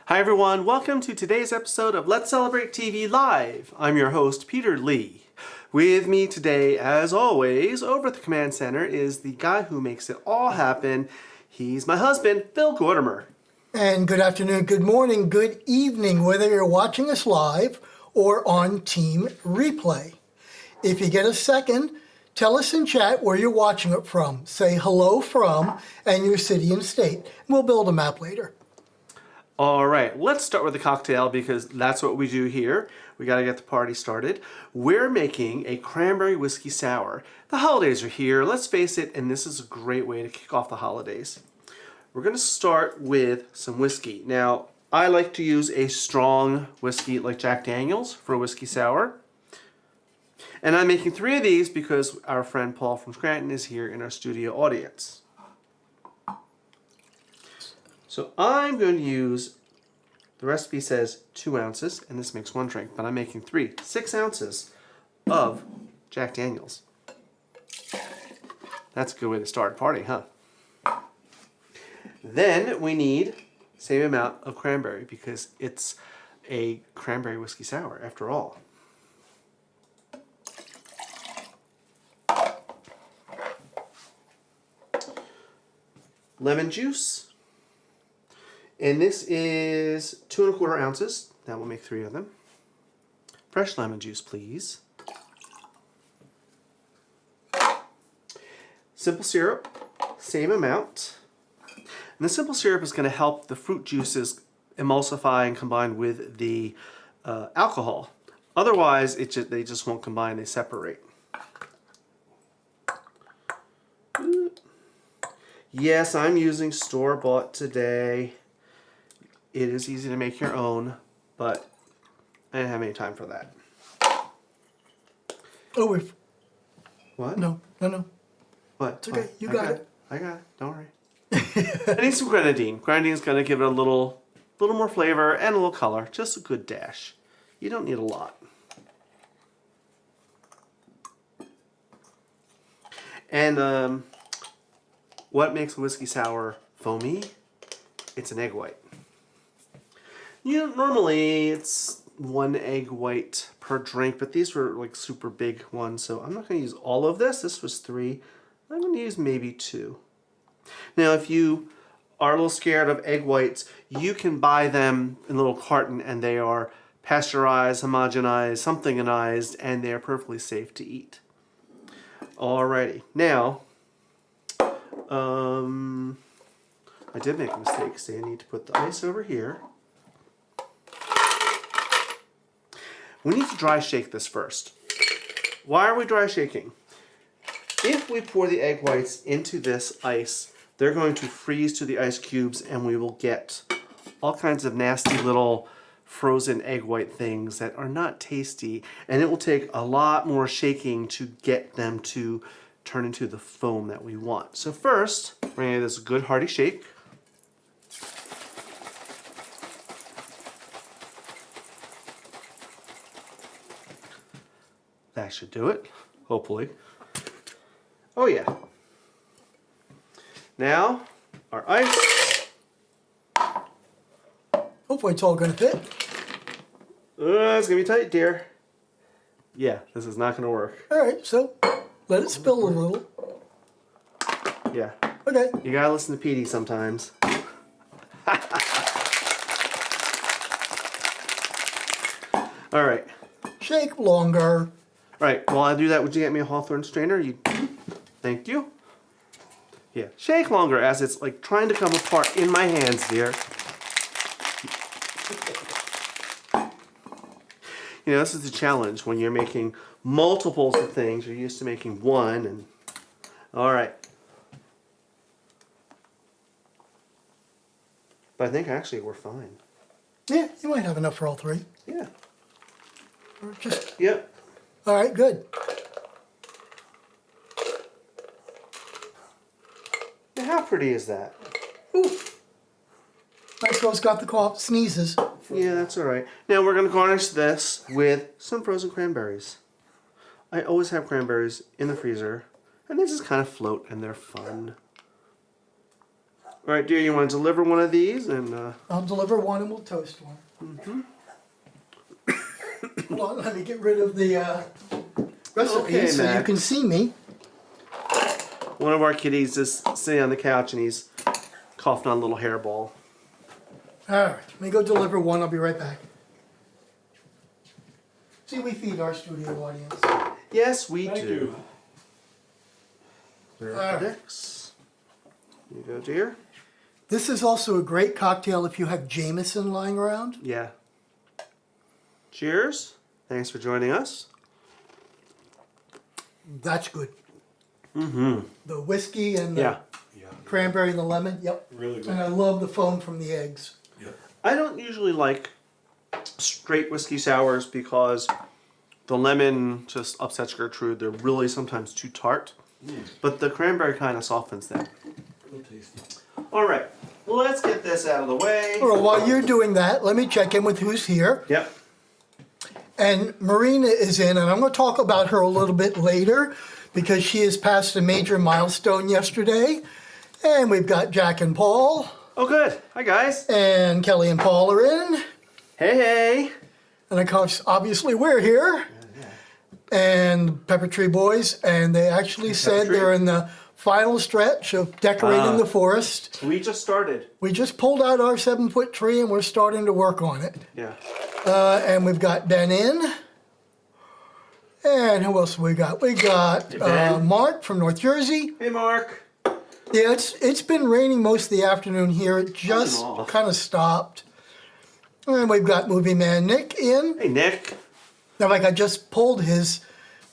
Hi everyone, welcome to today's episode of Let's Celebrate TV Live. I'm your host, Peter Lee. With me today, as always, over at the command center is the guy who makes it all happen. He's my husband, Phil Gortimer. And good afternoon, good morning, good evening, whether you're watching us live or on Team Replay. If you get a second, tell us in chat where you're watching it from. Say hello from and your city and state. We'll build a map later. All right, let's start with the cocktail because that's what we do here. We got to get the party started. We're making a cranberry whiskey sour. The holidays are here, let's face it, and this is a great way to kick off the holidays. We're going to start with some whiskey. Now, I like to use a strong whiskey like Jack Daniel's for a whiskey sour. And I'm making 3 of these because our friend Paul from Scranton is here in our studio audience. So I'm going to use, the recipe says 2 ounces, and this makes 1 drink, but I'm making 3, 6 ounces of Jack Daniel's. That's a good way to start a party, huh? Then we need same amount of cranberry because it's a cranberry whiskey sour after all. Lemon juice. And this is 2 1/4 ounces. That will make 3 of them. Fresh lemon juice, please. Simple syrup, same amount. And the simple syrup is going to help the fruit juices emulsify and combine with the alcohol. Otherwise, they just won't combine, they separate. Yes, I'm using store-bought today. It is easy to make your own, but I didn't have any time for that. Oh, we've... What? No. What? It's okay, you got it. I got it, don't worry. I need some grenadine. Grenadine's going to give it a little more flavor and a little color. Just a good dash. You don't need a lot. And what makes a whiskey sour foamy? It's an egg white. Normally it's 1 egg white per drink, but these were like super big ones, so I'm not going to use all of this. This was 3. I'm going to use maybe 2. Now, if you are a little scared of egg whites, you can buy them in a little carton, and they are pasteurized, homogenized, somethingized, and they are perfectly safe to eat. Alrighty, now, I did make a mistake, so I need to put the ice over here. We need to dry shake this first. Why are we dry shaking? If we pour the egg whites into this ice, they're going to freeze to the ice cubes and we will get all kinds of nasty little frozen egg white things that are not tasty, and it will take a lot more shaking to get them to turn into the foam that we want. So first, we're going to give this a good hearty shake. That should do it, hopefully. Oh yeah. Now, our ice. Hopefully it's all going to fit. It's going to be tight, dear. Yeah, this is not going to work. All right, so let it spill a little. Yeah. Okay. You got to listen to Petey sometimes. All right. Shake longer. Right, while I do that, would you get me a Hawthorne strainer? Thank you. Yeah, shake longer as it's like trying to come apart in my hands, dear. You know, this is the challenge when you're making multiples of things. You're used to making one, and all right. But I think actually we're fine. Yeah, you might have enough for all 3. Yeah. Or just... Yep. All right, good. Now, how pretty is that? Ooh. Nice girl's got the cough, sneezes. Yeah, that's all right. Now we're going to garnish this with some frozen cranberries. I always have cranberries in the freezer, and they just kind of float, and they're fun. All right, dear, you want to deliver one of these? And I'll deliver one and we'll toast one. Hold on, let me get rid of the recipe Okay, so you Max. can see me. one of our kitties is sitting on the couch and he's coughing on a little hairball. All right, let me go deliver one. I'll be right back. See, we feed our studio audience. Yes, we Thank do. you. There All are right. Dicks. Here you go, dear. This is also a great cocktail if you have Jameson lying around. Yeah. Cheers. Thanks for joining us. That's good. Mm-hmm. The whiskey and the Yeah. Yeah. cranberry and the lemon. Yep. Really good. And I love the foam from the eggs. Yeah. I don't usually like straight whiskey sours because the lemon just upsets Gertrude. They're really sometimes too tart. But the cranberry kind of softens them. Real tasty. All right. Well, let's get this out of the way. Well, while you're doing that, let me check in with who's here. Yep. And Marina is in, and I'm going to talk about her a little bit later because she has passed a major milestone yesterday. And we've got Jack and Paul, Oh, good. Hi, guys. and Kelly and Paul are in. Hey, hey. And of course, obviously, we're here. And Pepper Tree Boys, and they actually said Tree. they're in the final stretch of decorating the forest. We just started. We just pulled out our 7-foot tree and we're starting to work on it. Yeah. And we've got Ben in. And who else have we got? We got Hey, Ben. Mark from North Jersey. Hey, Mark. Yeah, it's been raining most of the afternoon here. It just off. kind of stopped. And we've got Movie Man Nick in. Hey, Nick. Now, like I just pulled his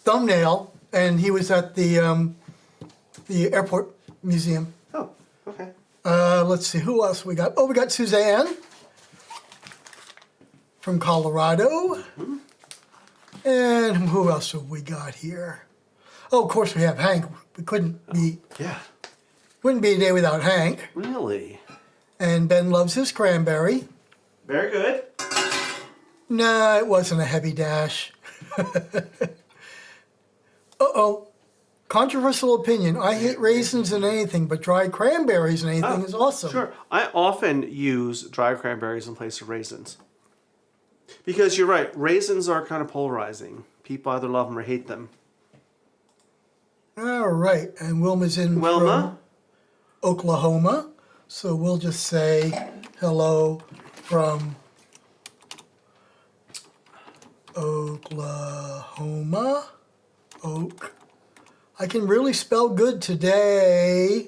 thumbnail, and he was at the airport museum. Oh, okay. Let's see, who else we got? Oh, we got Suzanne from Colorado. And who else have we got here? Oh, of course we have Hank. We wouldn't be a day without Hank. Really? And Ben loves his cranberry. Very good. Nah, it wasn't a heavy dash. Uh-oh. Controversial opinion. I hate raisins in anything, but dried cranberries in anything is awesome. Sure. I often use dry cranberries in place of raisins. Because you're right, raisins are kind of polarizing. People either love them or hate them. All right, and Wilma's in Wilma? from Oklahoma. So we'll just say hello from Oklahoma. Oak. I can really spell good today.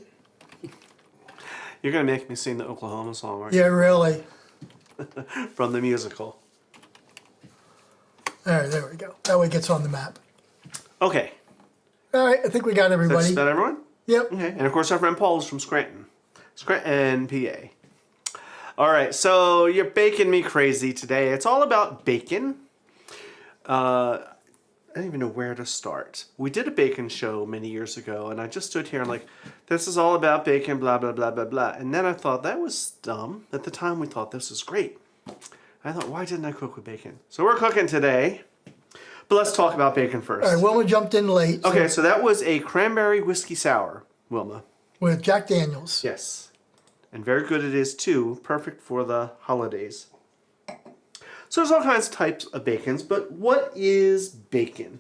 You're going to make me sing the Oklahoma song, aren't Yeah, really. you? From the musical. All right, there we go. That way it gets on the map. Okay. All right, I think we got That's everybody. about everyone? Yep. Okay. And of course, our friend Paul is from Scranton. Scranton, PA. All right, so you're baking me crazy today. It's all about bacon. I don't even know where to start. We did a bacon show many years ago, and I just stood here and like, this is all about bacon, blah, blah, blah, blah, blah. And then I thought, that was dumb. At the time, we thought this was great. I thought, why didn't I cook with bacon? So we're cooking today, but let's talk about bacon first. All right, Wilma jumped in late. Okay, so that was a cranberry whiskey sour, Wilma. With Jack Daniels. Yes. And very good it is too. Perfect for the holidays. So there's all kinds of types of bacons, but what is bacon?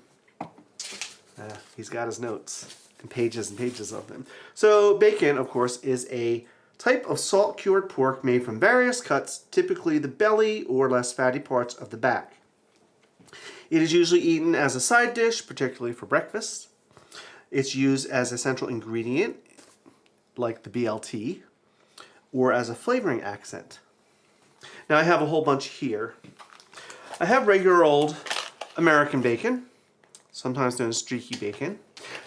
He's got his notes and pages of them. So bacon, of course, is a type of salt-cured pork made from various cuts, typically the belly or less fatty parts of the back. It is usually eaten as a side dish, particularly for breakfast. It's used as a central ingredient, like the BLT, or as a flavoring accent. Now I have a whole bunch here. I have regular old American bacon, sometimes known as streaky bacon.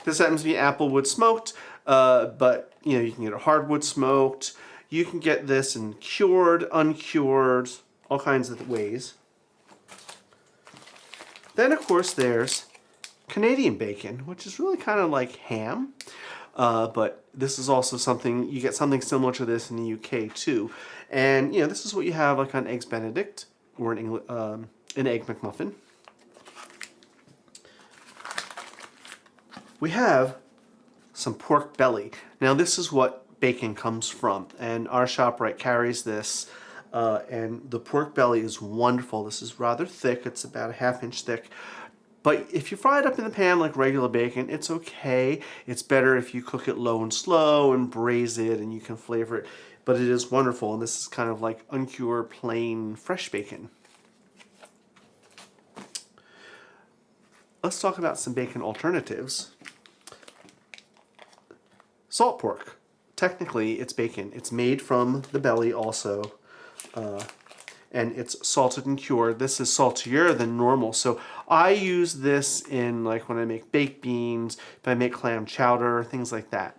This happens to be applewood smoked, but you know, you can get it hardwood smoked. You can get this in cured, uncured, all kinds of ways. Then of course there's Canadian bacon, which is really kind of like ham. But this is also something, you get something similar to this in the UK too. And you know, this is what you have like on Eggs Benedict or an Egg McMuffin. We have some pork belly. Now this is what bacon comes from. And our ShopRite carries this. And the pork belly is wonderful. This is rather thick. It's about a ½ inch thick. But if you fry it up in the pan like regular bacon, it's okay. It's better if you cook it low and slow and braise it and you can flavor it. But it is wonderful, and this is kind of like uncured, plain, fresh bacon. Let's talk about some bacon alternatives. Salt pork. Technically, it's bacon. It's made from the belly also. And it's salted and cured. This is saltier than normal. So I use this in like when I make baked beans, if I make clam chowder, things like that.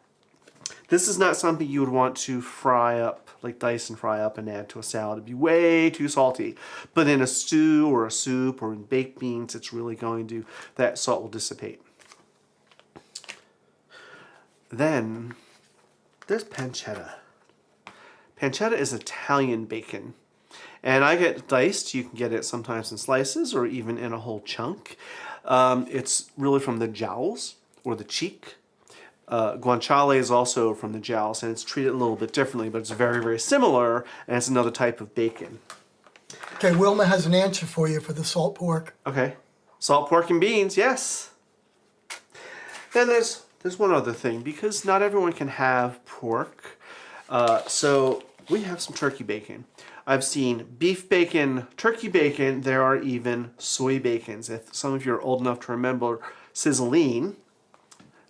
This is not something you would want to fry up, like dice and fry up and add to a salad. It'd be way too salty. But in a stew or a soup or in baked beans, it's really going to, that salt will dissipate. Then there's pancetta. Pancetta is Italian bacon. And I get diced. You can get it sometimes in slices or even in a whole chunk. It's really from the jowls or the cheek. Guanciale is also from the jowls, and it's treated a little bit differently, but it's very, very similar, and it's another type of bacon. Okay, Wilma has an answer for you for the salt pork. Okay. Salt pork and beans, yes. Then there's one other thing, because not everyone can have pork. So we have some turkey bacon. I've seen beef bacon, turkey bacon, there are even soy bacons. If some of you are old enough to remember sizzling,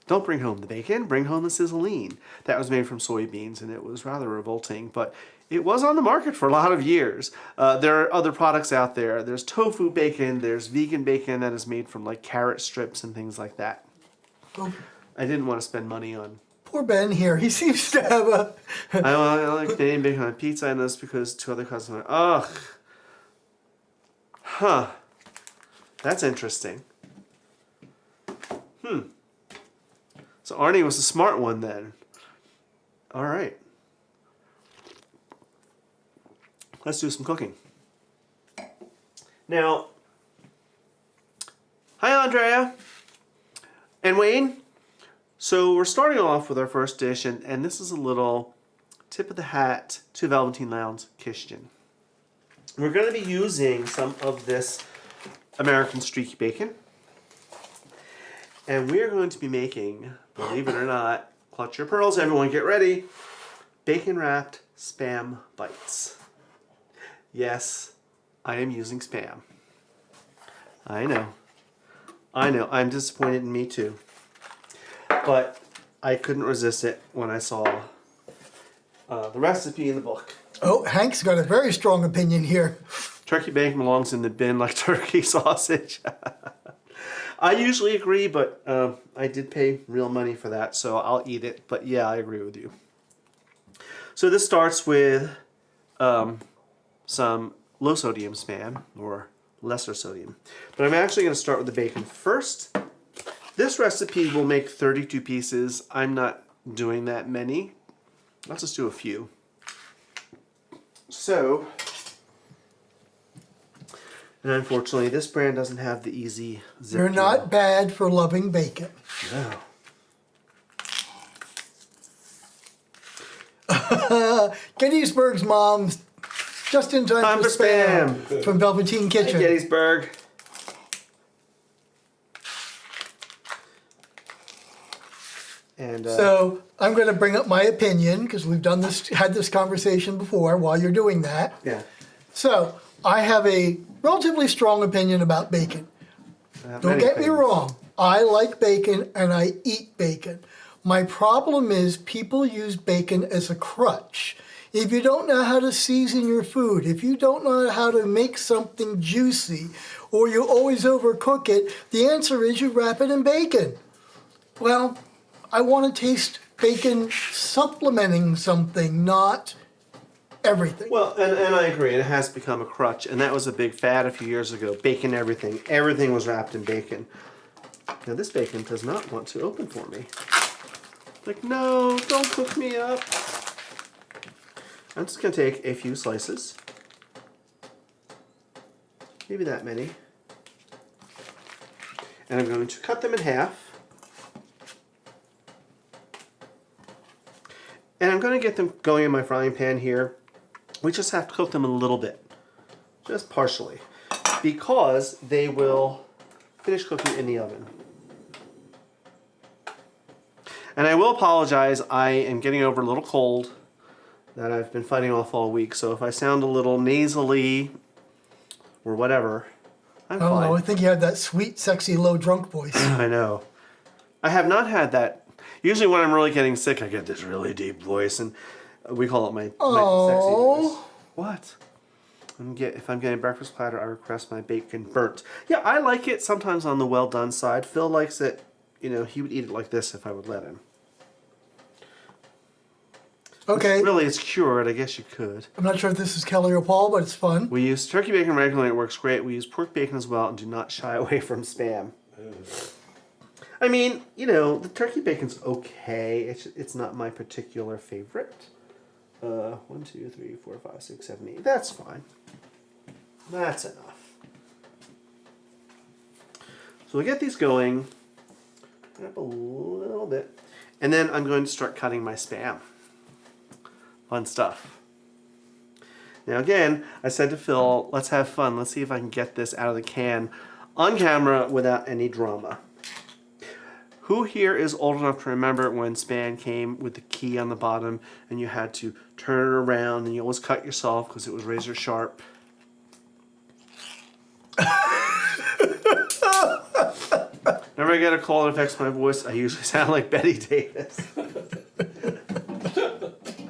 don't bring home the bacon, bring home the sizzling. That was made from soybeans, and it was rather revolting, but it was on the market for a lot of years. There are other products out there. There's tofu bacon, there's vegan bacon that is made from like carrot strips and things like that. Oh, I didn't want to spend money on. poor Ben here. He seems to have a... I like Canadian bacon on pizza, and this because two other customers. Ugh. Huh. That's interesting. So Arnie was the smart one then. All right. Let's do some cooking. Now, hi Andrea and Wayne. So we're starting off with our first dish, and this is a little tip of the hat to Velveteen Lounge Kitchen. We're going to be using some of this American streaky bacon. And we're going to be making, believe it or not, clutch your pearls, everyone get ready, bacon wrapped Spam bites. Yes, I am using Spam. I know, I'm disappointed in me too. But I couldn't resist it when I saw the recipe in the book. Oh, Hank's got a very strong opinion here. Turkey bacon belongs in the bin like turkey sausage. I usually agree, but I did pay real money for that, so I'll eat it. But yeah, I agree with you. So this starts with some low sodium Spam, or lesser sodium. But I'm actually going to start with the bacon first. This recipe will make 32 pieces. I'm not doing that many. Let's just do a few. So, and unfortunately, this brand doesn't have the easy zip. You're not bad for loving bacon. No. Gettysburg's mom's just in time for Spam from Velveteen Kitchen. Hey, Gettysburg. And so I'm going to bring up my opinion because we've had this conversation before while you're doing that. yeah. So I have a relatively strong opinion about bacon. Don't get me wrong. I like bacon and I eat bacon. My problem is people use bacon as a crutch. If you don't know how to season your food, if you don't know how to make something juicy, or you always overcook it, the answer is you wrap it in bacon. Well, I want to taste bacon supplementing something, not everything. Well, and I agree. It has become a crutch, and that was a big fad a few years ago. Bacon everything. Everything was wrapped in bacon. Now this bacon does not want to open for me. Like, no, don't cook me up. I'm just going to take a few slices. Maybe that many. And I'm going to cut them in half. And I'm going to get them going in my frying pan here. We just have to cook them a little bit, just partially, because they will finish cooking in the oven. And I will apologize, I am getting over a little cold that I've been fighting off all week, so if I sound a little nasally or whatever, I'm Oh, fine. no, I think you had that sweet, sexy, low drunk voice. I know. I have not had that. Usually when I'm really getting sick, I get this really deep voice, and we call it my sexy voice. What? If I'm getting a breakfast platter, I request my bacon burnt. Yeah, I like it sometimes on the well done side. Phil likes it, you know, he would eat it like this if I would let him. Okay. Really, it's cured. I guess you could. I'm not sure if this is Kelly or Paul, but it's fun. We use turkey bacon regularly. It works great. We use pork bacon as well and do not shy away from Spam. I mean, you know, the turkey bacon's okay. It's not my particular favorite. 1, 2, 3, 4, 5, 6, 7, 8. That's fine. That's enough. So we get these going. Up a little bit. And then I'm going to start cutting my Spam. Fun stuff. Now again, I said to Phil, let's have fun. Let's see if I can get this out of the can on camera without any drama. Who here is old enough to remember when Spam came with the key on the bottom and you had to turn it around and you always cut yourself because it was razor sharp? Whenever I get a call that affects my voice, I usually sound like Betty Davis.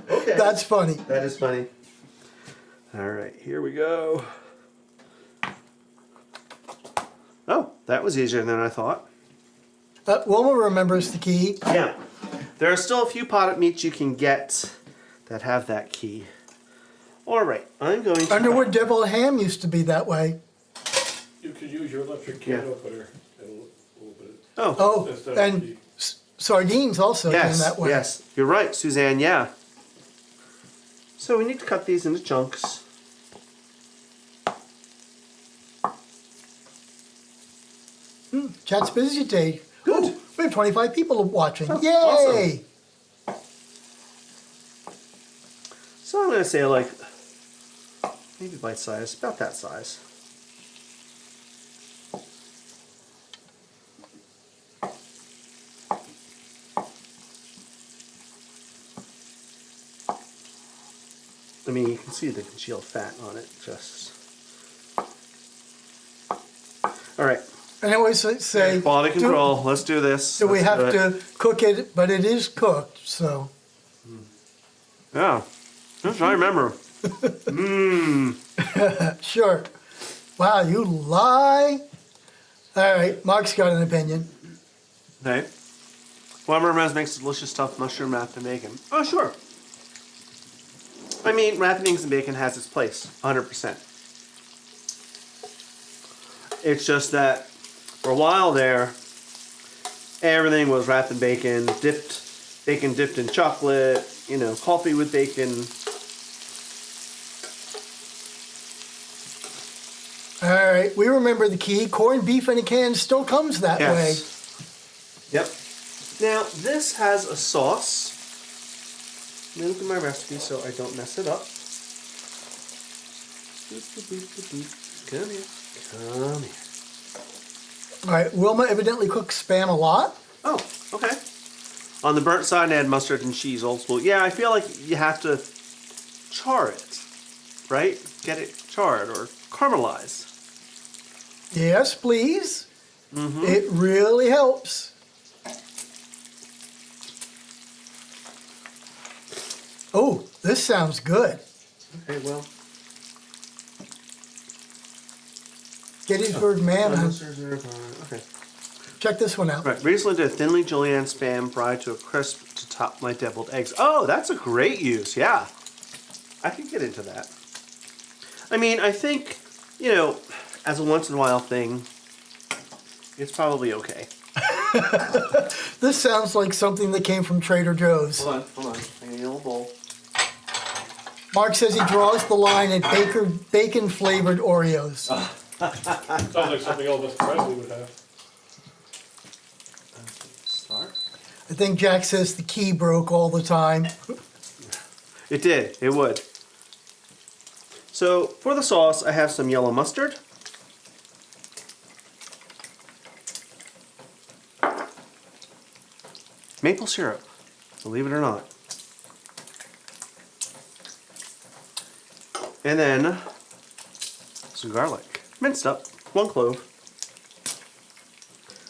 Okay. That's funny. That is funny. All right, here we go. Oh, that was easier than I thought. Wilma remembers the key. Yeah. There are still a few potted meats you can get that have that key. All right, I'm going to... Underwood deviled ham used to be that way. You could use your electric can opener a little bit. Oh, Oh, and sardines also came yes, that way. yes. You're right, Suzanne, yeah. So we need to cut these into chunks. Chat's busy today. Good. Oh, we have 25 people watching. Oh, Yay! awesome. So I'm going to say like, maybe bite size, about that size. I mean, you can see the congealed fat on it, just. All right. And I always say, Quality control, let's do this. do we Let's have do it. to cook it? But it is cooked, so. Yeah, that's what I remember. Sure. Wow, you lie. All right, Mark's got an opinion. Okay. Wilma Remez makes delicious stuffed mushroom wrapped in bacon. Oh, sure. I mean, wrapped in eggs and bacon has its place, 100%. It's just that for a while there, everything was wrapped in bacon dipped in chocolate, you know, coffee with bacon. All right, we remember the key. Corned beef in a can still comes that way. Yep. Now, this has a sauce. Let me look at my recipe so I don't mess it up. Come here. Come here. All right, Wilma evidently cooks Spam a lot. Oh, okay. On the burnt side, I add mustard and cheese, old school. Yeah, I feel like you have to char it, right? Get it charred or caramelized. Yes, please. It really helps. Oh, this sounds good. Okay, well. Gettysburg Man. Okay. Check this one out. Right. Recently did thinly julienne Spam fried to a crisp to top my deviled eggs. Oh, that's a great use. Yeah. I could get into that. I mean, I think, you know, as a once in a while thing, it's probably okay. This sounds like something that came from Trader Joe's. Hold on. I need a little bowl. Mark says he draws the line at bacon-flavored Oreos. Sounds like something Elvis Presley would have. Start. I think Jack says the key broke all the time. It did. It would. So for the sauce, I have some yellow mustard. Maple syrup, believe it or not. And then some garlic, minced up, 1 clove.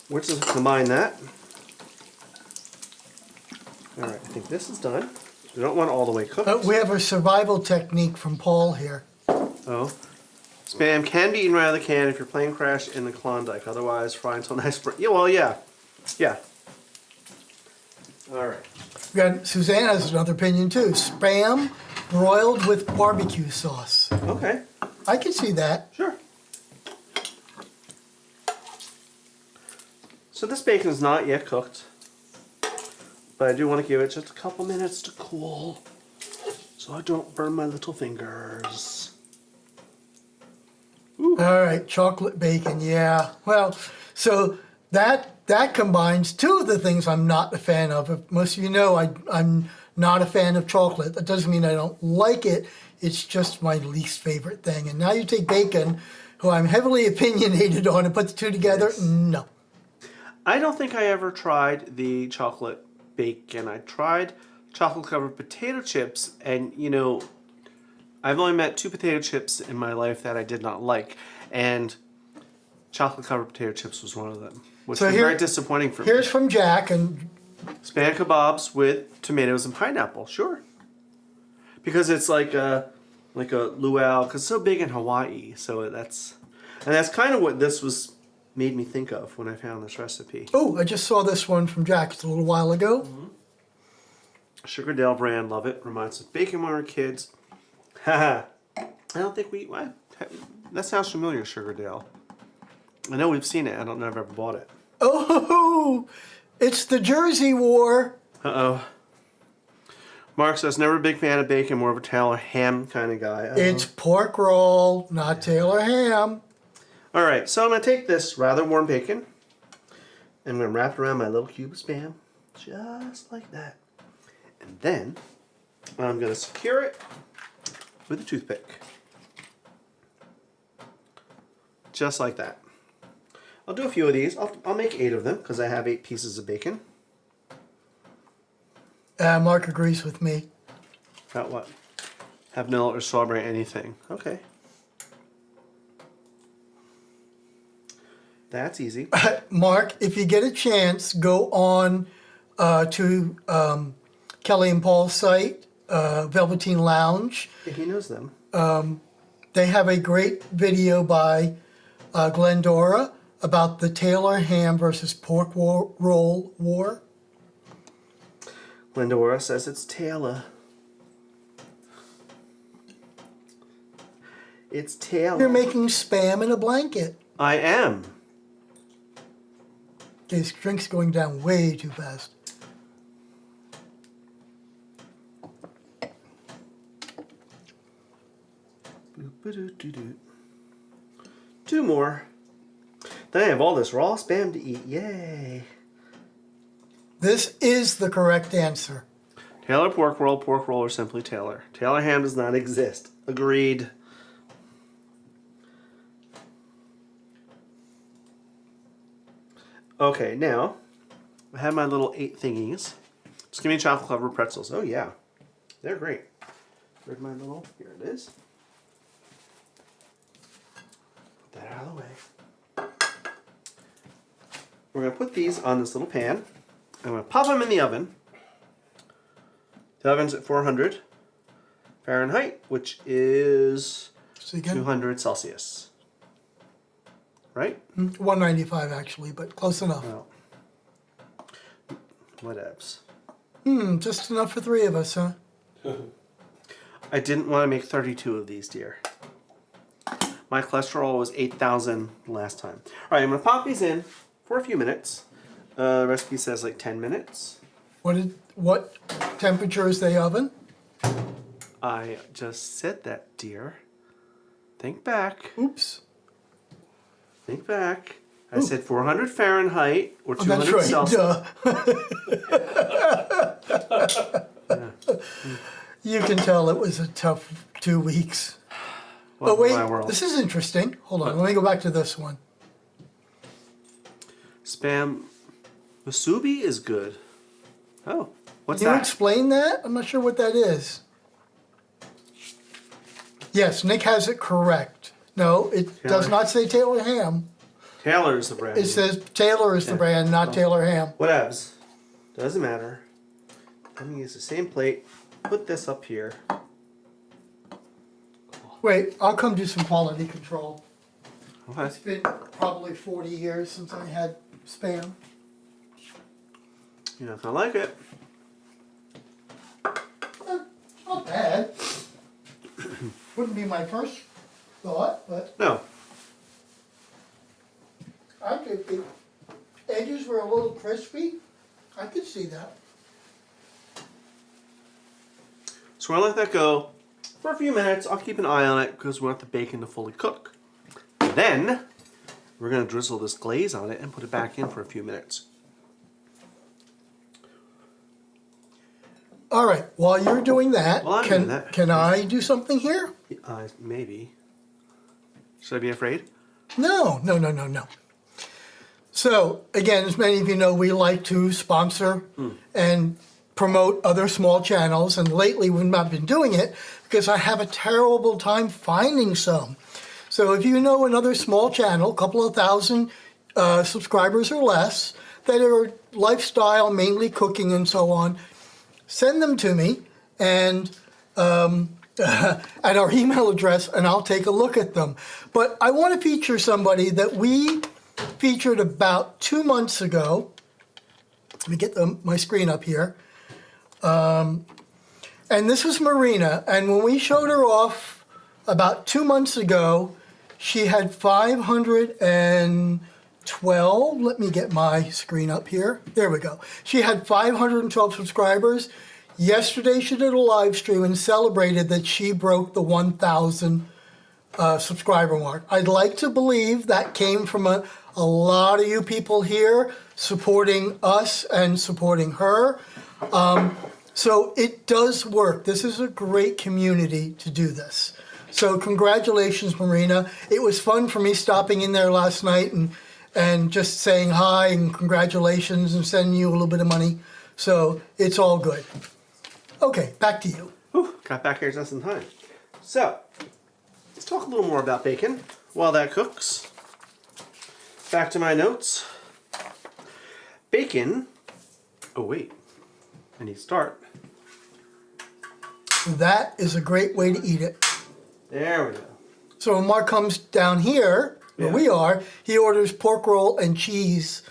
We're just gonna combine that. All right, I think this is done. We don't want it all the way cooked. We have a survival technique from Paul here. Oh. Spam can be eaten right out of the can if you're playing Crash in the Klondike. Otherwise, fry until nice. Yeah, well, yeah. Yeah. All right. Suzanne has another opinion too. Spam broiled with barbecue sauce. Okay. I can see that. Sure. So this bacon is not yet cooked, but I do want to give it just a couple minutes to cool so I don't burn my little fingers. Ooh. All right, chocolate bacon, yeah. Well, so that combines two of the things I'm not a fan of. If most of you know, I'm not a fan of chocolate. That doesn't mean I don't like it. It's just my least favorite thing. And now you take bacon, who I'm heavily opinionated on, and put the two together. Yes. No. I don't think I ever tried the chocolate bacon. I tried chocolate covered potato chips, and you know, I've only met 2 potato chips in my life that I did not like, and chocolate covered potato chips was one of them, which was very disappointing for me. Here's from Jack, and Spam kebabs with tomatoes and pineapple, sure, because it's like a luau, because it's so big in Hawaii. So that's kind of what this was made me think of when I found this recipe. oh, I just saw this one from Jack just a little while ago. Mm-hmm. Sugardale brand, love it. Reminds us of bacon when we were kids. Haha. I don't think that sounds familiar, Sugardale. I know we've seen it. I don't know if I've ever bought it. Oh, it's the Jersey War. Uh-oh. Mark says, never a big fan of bacon, more of a Taylor ham kind of guy. It's pork roll, not Taylor ham. All right, so I'm going to take this rather warm bacon, and I'm going to wrap it around my little cube of Spam, just like that. And then I'm going to secure it with a toothpick. Just like that. I'll do a few of these. I'll make 8 of them because I have 8 pieces of bacon. Mark agrees with me. About what? Have vanilla or strawberry, anything. Okay. That's easy. Mark, if you get a chance, go on to Kelly and Paul's site, Velveteen Lounge. Yeah, he knows them. They have a great video by Glendora about the Taylor ham versus pork roll war. Glendora says it's Taylor. It's Taylor. You're making Spam in a blanket. I am. Okay, this drink's going down way too fast. Two more. Then I have all this raw Spam to eat. Yay. This is the correct answer. Taylor pork roll, or simply Taylor. Taylor ham does not exist. Agreed. Okay, now I have my little 8 thingies. Just give me chocolate covered pretzels. Oh yeah, they're great. Where's my little? Here it is. Put that out of the way. We're gonna put these on this little pan. I'm gonna pop them in the oven. The oven's at 400 Fahrenheit, which is 200 Celsius. Right? 195 actually, but close enough. Well, whatevs. Just enough for 3 of us, huh? I didn't want to make 32 of these, dear. My cholesterol was 8,000 last time. All right, I'm going to pop these in for a few minutes. The recipe says like 10 minutes. What temperature is the oven? I just said that, dear. Think back. Oops. Think back. I said 400 Fahrenheit or 200 That's right. Celsius. Duh. You can tell it was a tough 2 weeks. Oh Welcome to my wait, world. this is interesting. Hold on, let me go back to this one. Spam musubi is good. Oh, what's Can you that? explain that? I'm not sure what that is. Yes, Nick has it correct. No, it does Taylor. not say Taylor Ham. Taylor's the brand. It says Taylor is the Yeah. brand, not Taylor Ham. Whatevs. Doesn't matter. I'm gonna use the same plate. Put this up here. Wait, I'll come do some quality control. Okay. It's been probably 40 years since I had Spam. You're not gonna like it. Not bad. Wouldn't be my first thought, but No. I could. The edges were a little crispy. I could see that. So we're gonna let that go for a few minutes. I'll keep an eye on it because we want the bacon to fully cook. Then we're gonna drizzle this glaze on it and put it back in for a few minutes. All right. While you're doing that, While I'm can doing that- can I do something here? Maybe. Should I be afraid? No. So again, as many of you know, we like to sponsor and promote other small channels, and lately we've not been doing it because I have a terrible time finding some. So if you know another small channel, a couple of thousand subscribers or less, that are lifestyle, mainly cooking and so on, send them to me and at our email address, and I'll take a look at them. But I want to feature somebody that we featured about 2 months ago. Let me get my screen up here. And this was Marina, and when we showed her off about 2 months ago, she had 512. Let me get my screen up here. There we go. She had 512 subscribers. Yesterday she did a live stream and celebrated that she broke the 1,000 subscriber mark. I'd like to believe that came from a lot of you people here supporting us and supporting her. So it does work. This is a great community to do this. So congratulations, Marina. It was fun for me stopping in there last night and just saying hi and congratulations and sending you a little bit of money. So it's all good. Okay, back to you. Whew, got back here just in time. So, let's talk a little more about bacon while that cooks. Back to my notes. Bacon. Oh wait, I need to start. That is a great way to eat it. There we go. So when Mark comes down here, where Yeah. we are, he orders pork roll and cheese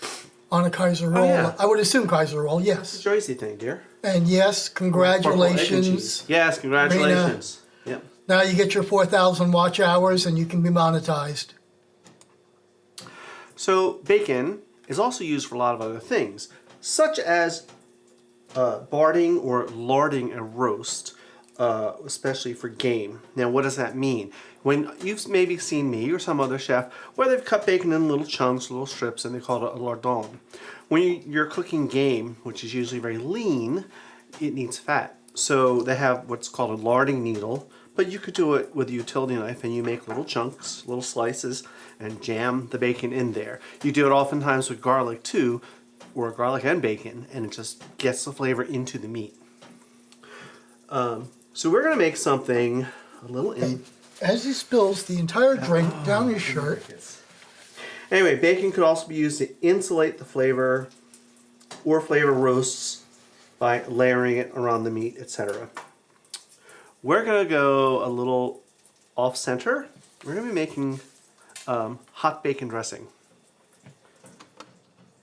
on a Kaiser roll. yeah. I would assume Kaiser roll, yes. It's a Joycey thing, dear. And yes, Pork roll, egg and congratulations. cheese. Yes, congratulations. Yep. Now you get your 4,000 watch hours and you can be monetized. So bacon is also used for a lot of other things, such as barding or larding a roast, especially for game. Now, what does that mean? When you've maybe seen me or some other chef where they've cut bacon in little chunks, little strips, and they call it a lardon. When you're cooking game, which is usually very lean, it needs fat. So they have what's called a larding needle, but you could do it with a utility knife and you make little chunks, little slices, and jam the bacon in there. You do it oftentimes with garlic too, or garlic and bacon, and it just gets the flavor into the meat. So we're gonna make something a little As he spills the entire drink down his shirt. Anyway, bacon could also be used to insulate the flavor or flavor roasts by layering it around the meat, etc. We're gonna go a little off center. We're gonna be making hot bacon dressing.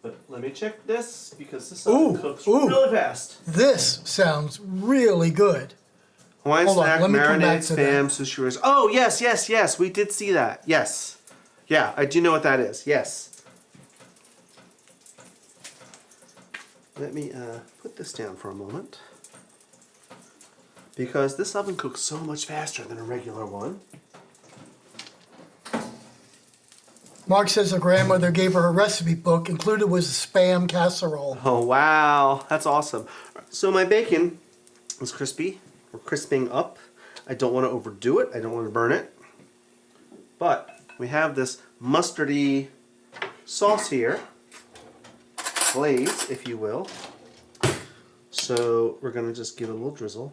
But let me check this because this Ooh, cooks ooh. really fast. This sounds really good. Hawaiian Hold on, snack, let me come back marinated to spam, sushi rolls. Oh, yes. We did see that. Yes. Yeah, I do know what that is. Yes. Let me put this down for a moment. Because this oven cooks so much faster than a regular one. Mark says her grandmother gave her a recipe book. Included was a Spam casserole. Oh, wow. That's awesome. So my bacon is crispy We're crisping up. I don't want to overdo it. I don't want to burn it. But we have this mustardy sauce here, glaze, if you will. So we're going to just give it a little drizzle.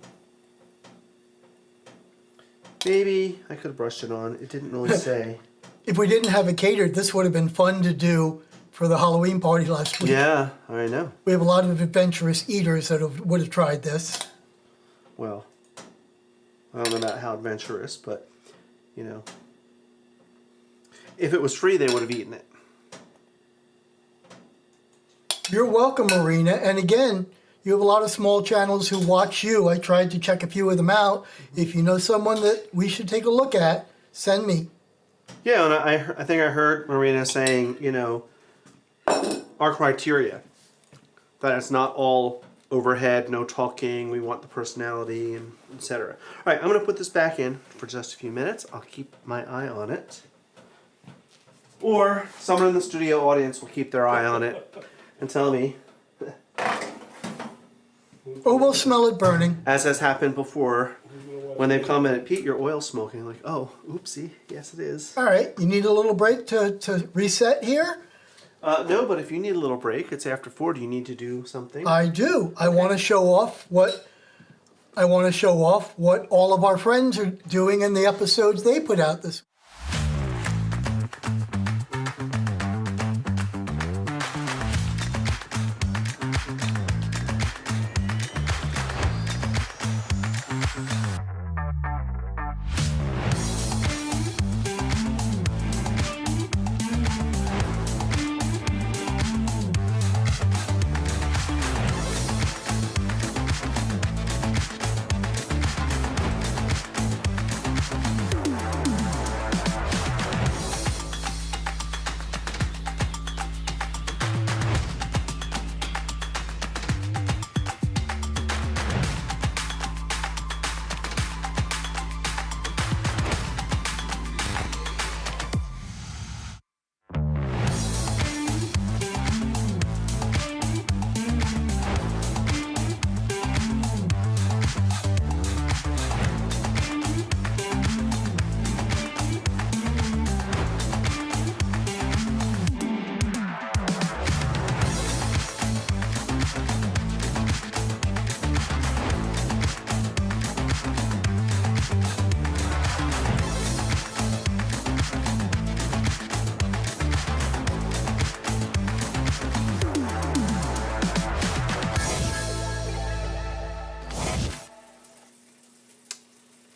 Maybe I could have brushed it on. It didn't really say. If we didn't have it catered, this would have been fun to do for the Halloween party last week. Yeah, I know. We have a lot of adventurous eaters that would have tried this. Well, I don't know about how adventurous, but, you know, if it was free, they would have eaten it. You're welcome, Marina. And again, you have a lot of small channels who watch you. I tried to check a few of them out. If you know someone that we should take a look at, send me. Yeah, and I think I heard Marina saying, you know, our criteria, that it's not all overhead, no talking, we want the personality, and etc. All right, I'm going to put this back in for just a few minutes. I'll keep my eye on it. Or someone in the studio audience will keep their eye on it and tell me, Or we'll smell it burning. as has happened before, when they commented, Pete, your oil's smoking. Like, oh, oopsie, yes it is. All right, you need a little break to reset here? No, but if you need a little break, it's after 4. Do you need to do something? I do. I want to show off what all of our friends are doing in the episodes they put out this.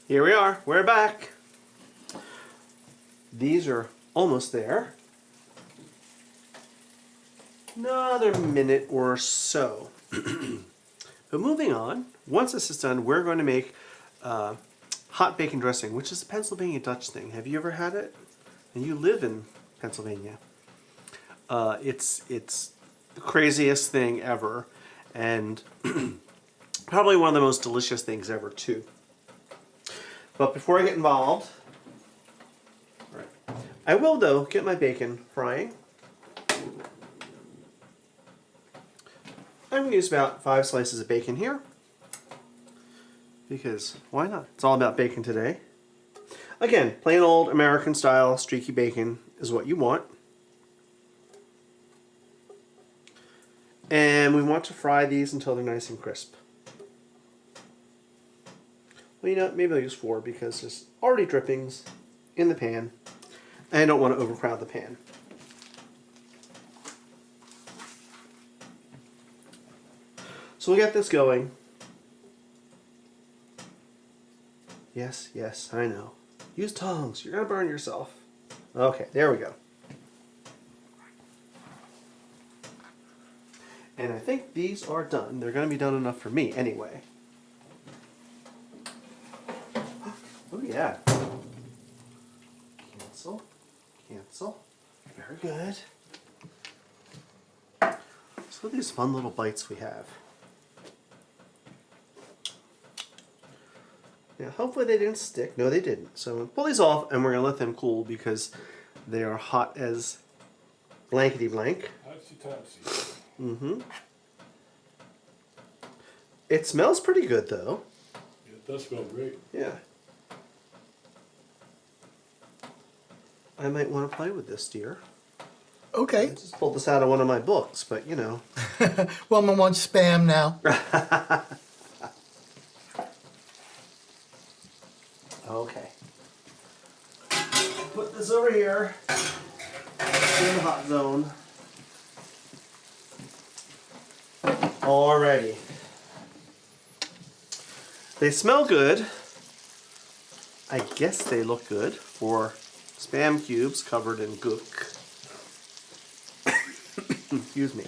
Here we are. We're back. These are almost there. Another minute or so. But moving on, once this is done, we're going to make hot bacon dressing, which is a Pennsylvania Dutch thing. Have you ever had it? And you live in Pennsylvania. It's the craziest thing ever, and probably one of the most delicious things ever too. But before I get involved, I will though get my bacon frying. I'm going to use about 5 slices of bacon here, because why not? It's all about bacon today. Again, plain old American style streaky bacon is what you want. And we want to fry these until they're nice and crisp. Well, you know, maybe I'll use 4 because there's already drippings in the pan. And I don't want to overcrowd the pan. So we'll get this going. Yes, yes, I know. Use tongs. You're going to burn yourself. Okay, there we go. And I think these are done. They're going to be done enough for me anyway. Oh yeah. Cancel. Cancel. Very good. So look at these fun little bites we have. Now hopefully they didn't stick. No, they didn't. So I'm going to pull these off and we're going to let them cool because they are hot as blankety blank. Topsy-topsy. Mm-hmm. It smells pretty good though. It does smell great. Yeah. I might want to play with this, dear. I Okay. just pulled this out of one of my books, but you know. Well, I'm on spam now. Okay. Put this over here in the hot zone. Alrighty. They smell good. I guess they look good for Spam cubes covered in gook. Excuse me.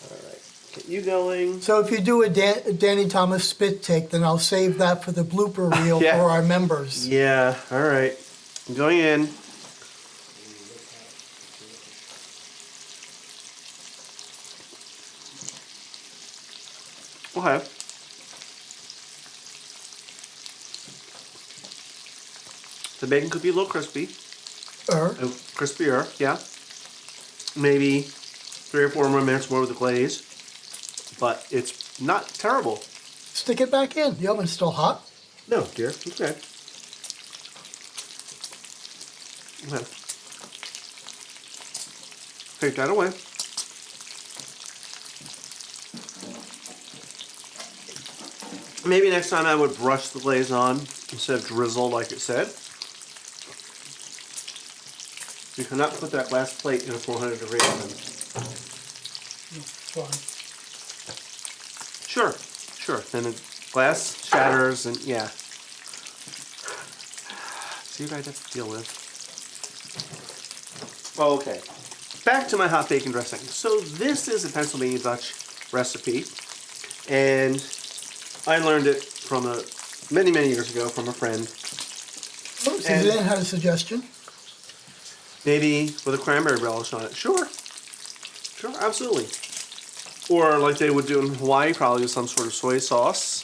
Alright, get you going. So if you do a Danny Thomas spit take, then I'll save that for the blooper reel Yeah. for our members. Yeah, alright. I'm going in. Okay. The bacon could be a little crispy. Crispier, yeah. Maybe 3 or 4 more minutes more with the glaze. But it's not terrible. Stick it back in. The oven's still hot. No, dear. Okay. Okay. Take that away. Maybe next time I would brush the glaze on instead of drizzle like it said. You cannot put that last plate in a 400-degree oven. Fine. Sure, sure. Then the glass shatters and yeah. See what I have to deal with. Okay. Back to my hot bacon dressing. So this is a Pennsylvania Dutch recipe, and I learned it from many years ago from a friend. Oh, Suzanne had a suggestion. Maybe with a cranberry relish on it. Sure. Sure, absolutely. Or like they would do in Hawaii, probably with some sort of soy sauce.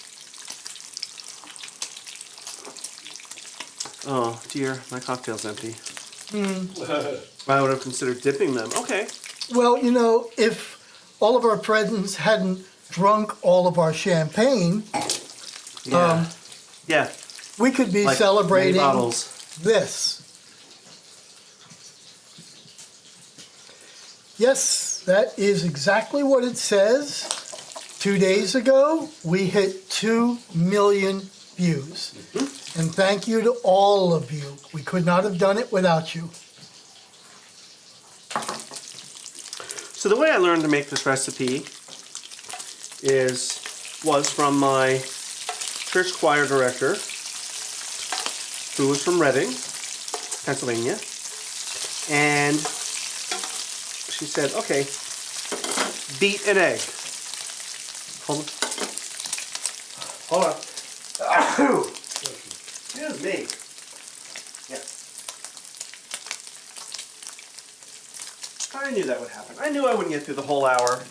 Oh dear, my cocktail's empty. I would have considered dipping them. Okay. Well, you know, if all of our friends hadn't drunk all of our champagne, Yeah. Yeah. we could be Like celebrating many bottles. this. Yes, that is exactly what it says. 2 days ago, we hit 2 million views. And thank you to all of you. We could not have done it without you. So the way I learned to make this recipe was from my church choir director, who was from Reading, Pennsylvania, and she said, "Okay, beat an egg." Hold on. Excuse me. Yeah. I knew that would happen. I knew I wouldn't get through the whole hour.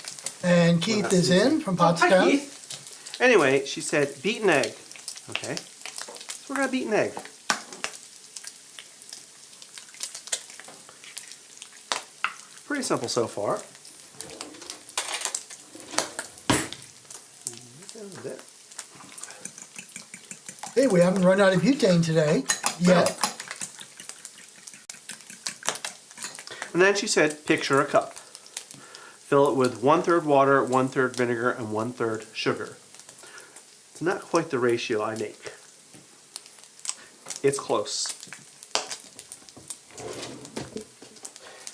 And Keith is in from Hi, Pottstown. Keith. Anyway, she said, beat an egg. Okay. So we're going to beat an egg. Pretty simple so far. Hey, we haven't run out of butane today yet. And then she said, picture a cup. Fill it with 1/3 water, 1/3 vinegar, and 1/3 sugar. It's not quite the ratio I make. It's close.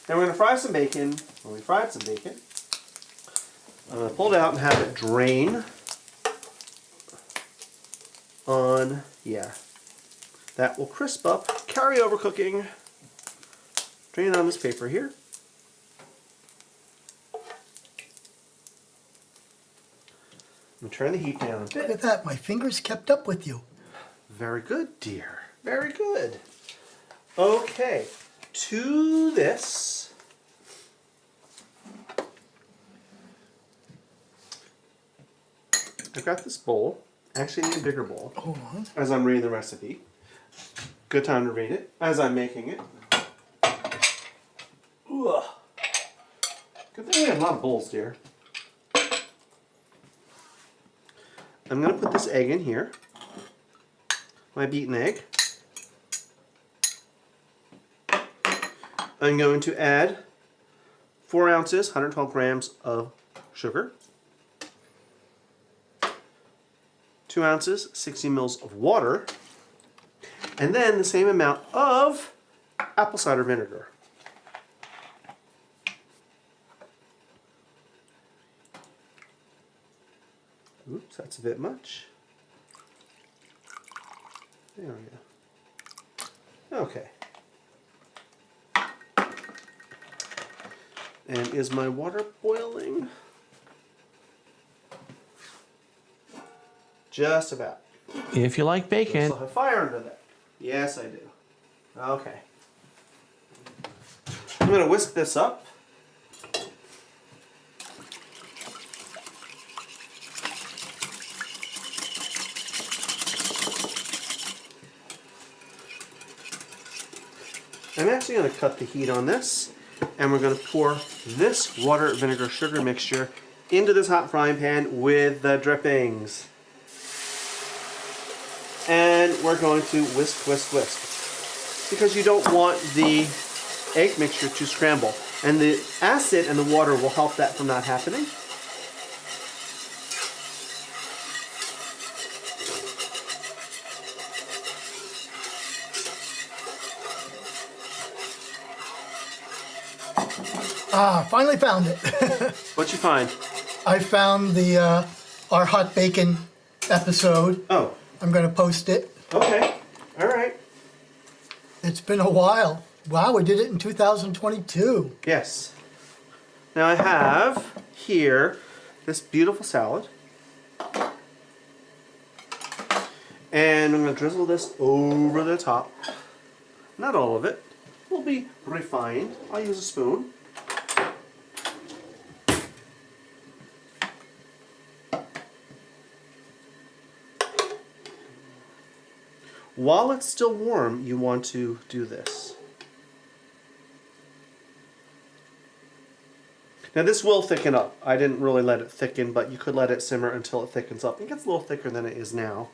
Now we're going to fry some bacon. When we fried some bacon, I'm going to pull it out and have it drain on, yeah. That will crisp up, carry over cooking. Drain on this paper here. I'm going to turn the heat down a Look bit. at that, my fingers kept up with you. Very good, dear. Very good. Okay, to this, I've got this bowl. Actually, I need a bigger bowl. Hold on. As I'm reading the recipe. Good time to read it. As I'm making it. Ugh. Good thing we have a lot of bowls, dear. I'm going to put this egg in here. my beaten egg. I'm going to add 4 ounces, 112 grams of sugar, 2 ounces, 60 mils of water, and then the same amount of apple cider vinegar. Oops, that's a bit much. There we go. Okay. And is my water boiling? Just about. If you like bacon. Still have fire under that. Yes, I do. Okay. I'm going to whisk this up. I'm actually going to cut the heat on this, and we're going to pour this water, vinegar, sugar mixture into this hot frying pan with the drippings. And we're going to whisk, whisk, whisk. Because you don't want the egg mixture to scramble. And the acid and the water will help that from not happening. Ah, finally found it. What'd you find? I found the our hot bacon episode. Oh, I'm going to post it. okay. All right. It's been a while. Wow, we did it in 2022. Yes. Now I have here this beautiful salad. And I'm going to drizzle this over the top. Not all of it. Will be refined. I'll use a spoon. While it's still warm, you want to do this. Now this will thicken up. I didn't really let it thicken, but you could let it simmer until it thickens up. It gets a little thicker than it is now.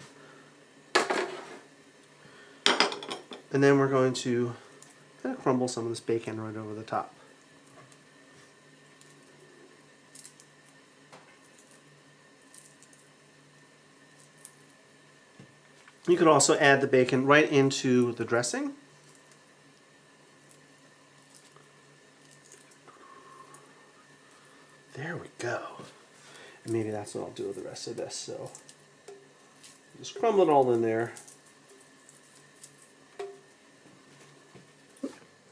And then we're going to kind of crumble some of this bacon right over the top. You could also add the bacon right into the dressing. There we go. And maybe that's what I'll do with the rest of this. So just crumble it all in there.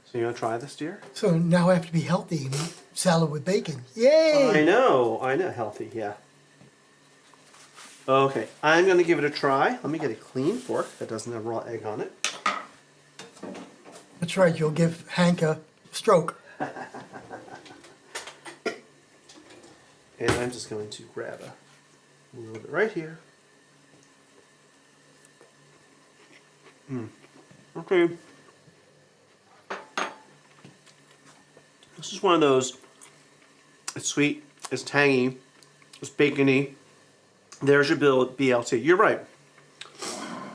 So you gonna try this, dear? So now I have to be healthy and eat salad with bacon. Yay! I know, healthy, yeah. Okay, I'm gonna give it a try. Let me get a clean fork that doesn't have raw egg on it. That's right, you'll give Hank a stroke. And I'm just going to grab a little bit right here. Okay. This is one of those, it's sweet, it's tangy, it's bacony. There's your BLT. You're right.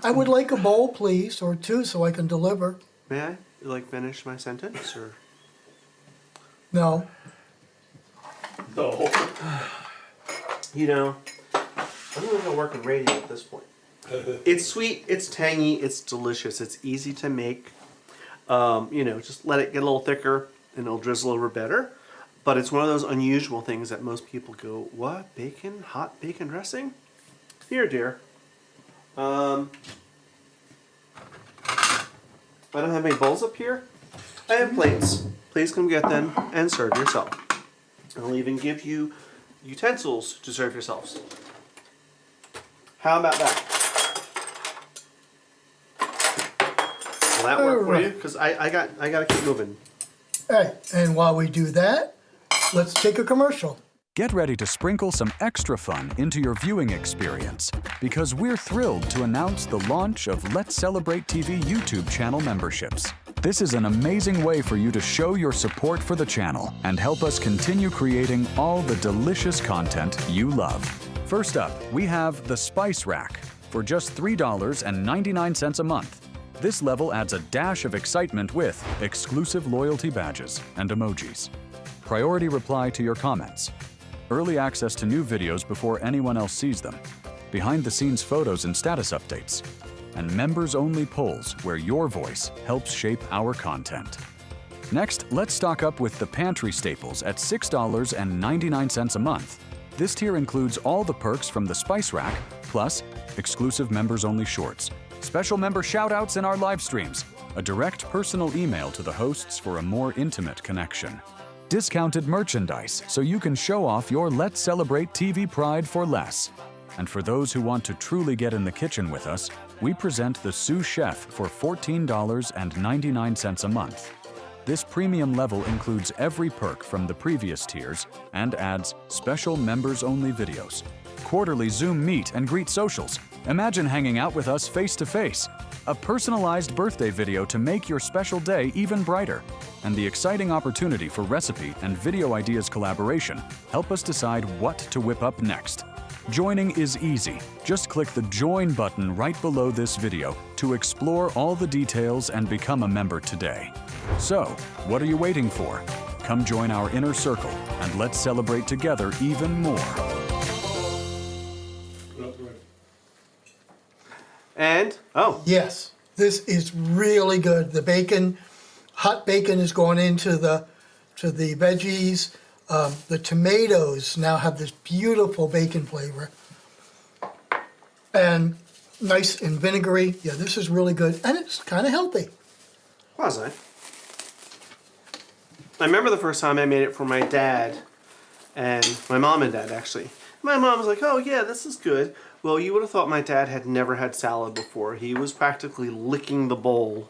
I would like a bowl, please, or two, so I can deliver. May I like finish my sentence, or? No. No. You know, I'm really gonna work in radio at this point. It's sweet, it's tangy, it's delicious, it's easy to make. You know, just let it get a little thicker and it'll drizzle over better. But it's one of those unusual things that most people go, what, bacon, hot bacon dressing? Here, dear. I don't have any bowls up here. I have plates. Please come get them and serve yourself. I'll even give you utensils to serve yourselves. How about that? Will that work for you? Because I got to keep moving. All right, and while we do that, let's take a commercial. Get ready to sprinkle some extra fun into your viewing experience because we're thrilled to announce the launch of Let's Celebrate TV YouTube channel memberships. This is an amazing way for you to show your support for the channel and help us continue creating all the delicious content you love. First up, we have the Spice Rack. for just $3.99 a month. This level adds a dash of excitement with exclusive loyalty badges and emojis, priority reply to your comments, early access to new videos before anyone else sees them, behind-the-scenes photos and status updates, and members-only polls where your voice helps shape our content. Next, let's stock up with the pantry staples at $6.99 a month. This tier includes all the perks from the Spice Rack, plus exclusive members-only shorts, special member shout-outs in our live streams, a direct personal email to the hosts for a more intimate connection, discounted merchandise so you can show off your Let's Celebrate TV pride for less. And for those who want to truly get in the kitchen with us, we present the Sous Chef for $14.99 a month. This premium level includes every perk from the previous tiers and adds special members-only videos, quarterly Zoom meet and greet socials. Imagine hanging out with us face-to-face, a personalized birthday video to make your special day even brighter, and the exciting opportunity for recipe and video ideas collaboration help us decide what to whip up next. Joining is easy. Just click the Join button right below this video to explore all the details and become a member today. So, what are you waiting for? Come join our inner circle and let's celebrate together even more. And, oh, Yes, this is really good. The bacon, hot bacon is going into the veggies. The tomatoes now have this beautiful bacon flavor. And nice and vinegary. Yeah, this is really good. And it's kind of healthy. was I? I remember the first time I made it for my dad and my mom and dad, actually. My mom was like, oh yeah, this is good. Well, you would have thought my dad had never had salad before. He was practically licking the bowl.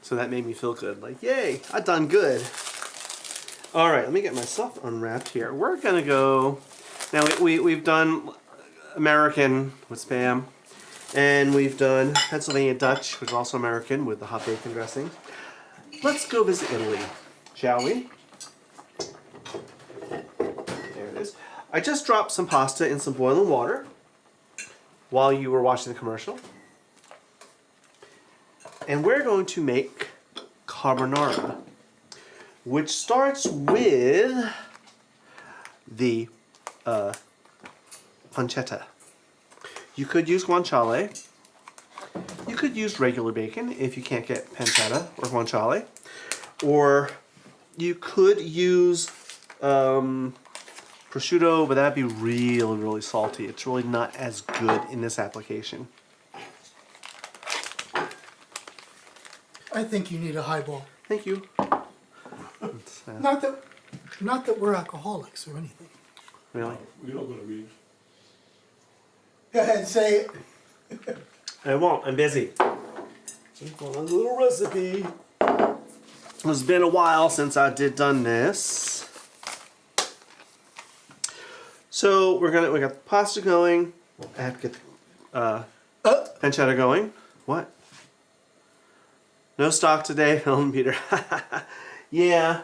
So that made me feel good. Like, yay, I done good. All right, let me get myself unwrapped here. We're gonna go, now we've done American with Spam, and we've done Pennsylvania Dutch, which is also American with the hot bacon dressing. Let's go visit Italy, shall we? There it is. I just dropped some pasta in some boiling water while you were watching the commercial. And we're going to make carbonara, which starts with the pancetta. You could use guanciale. You could use regular bacon if you can't get pancetta or guanciale. Or you could use prosciutto, but that'd be really, really salty. It's really not as good in this application. I think you need a highball. Thank you. Not that we're alcoholics or anything. Really? We don't go to meetings. Go ahead, say it. I won't. I'm busy. Just want a little recipe. It's been a while since I done this. So we got the pasta going. I have to get the pancetta going. What? No stock today, Helen Peter. Yeah.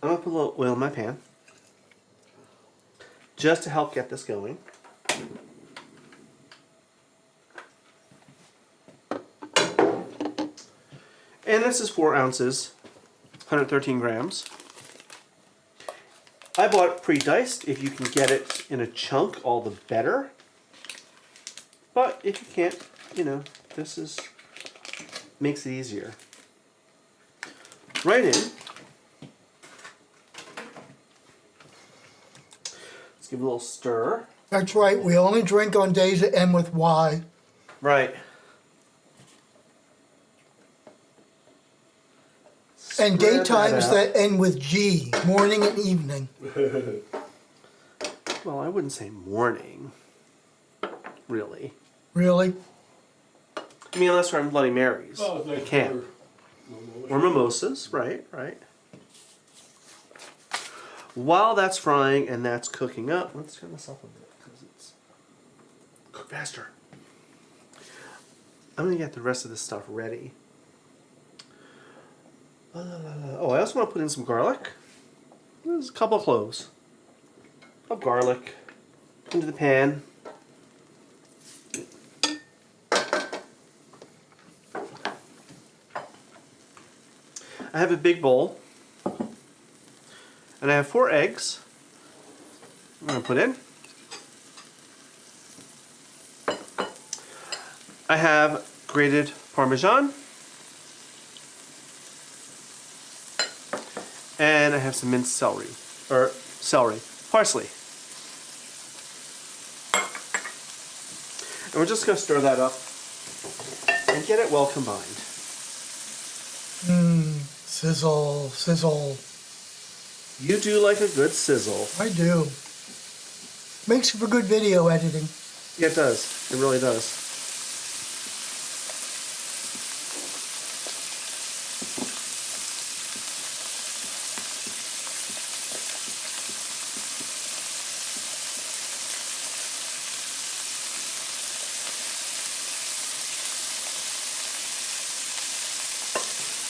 I'm gonna put a little oil in my pan just to help get this going. And this is 4 ounces, 113 grams. I bought it pre-diced. If you can get it in a chunk, all the better. But if you can't, you know, this makes it easier. Right in. Let's give it a little stir. That's right. We only drink on days that end with Y. Right. And Spread daytimes out. that end with G, morning and evening. Well, I wouldn't say morning. Really. Really? I mean, unless we're in Bloody Marys. Oh, it's You nice can't. Or mimosas, right, right. While that's frying and that's cooking up, let's turn this up a bit because it's cook faster. I'm gonna get the rest of this stuff ready. Oh, I also want to put in some garlic. There's a couple of cloves of garlic. into the pan. I have a big bowl, and I have 4 eggs. I'm going to put in. I have grated Parmesan, and I have some minced parsley. And we're just going to stir that up and get it well combined. Sizzle, sizzle. You do like a good sizzle. I do. Makes for good video editing. Yeah, it does. It really does.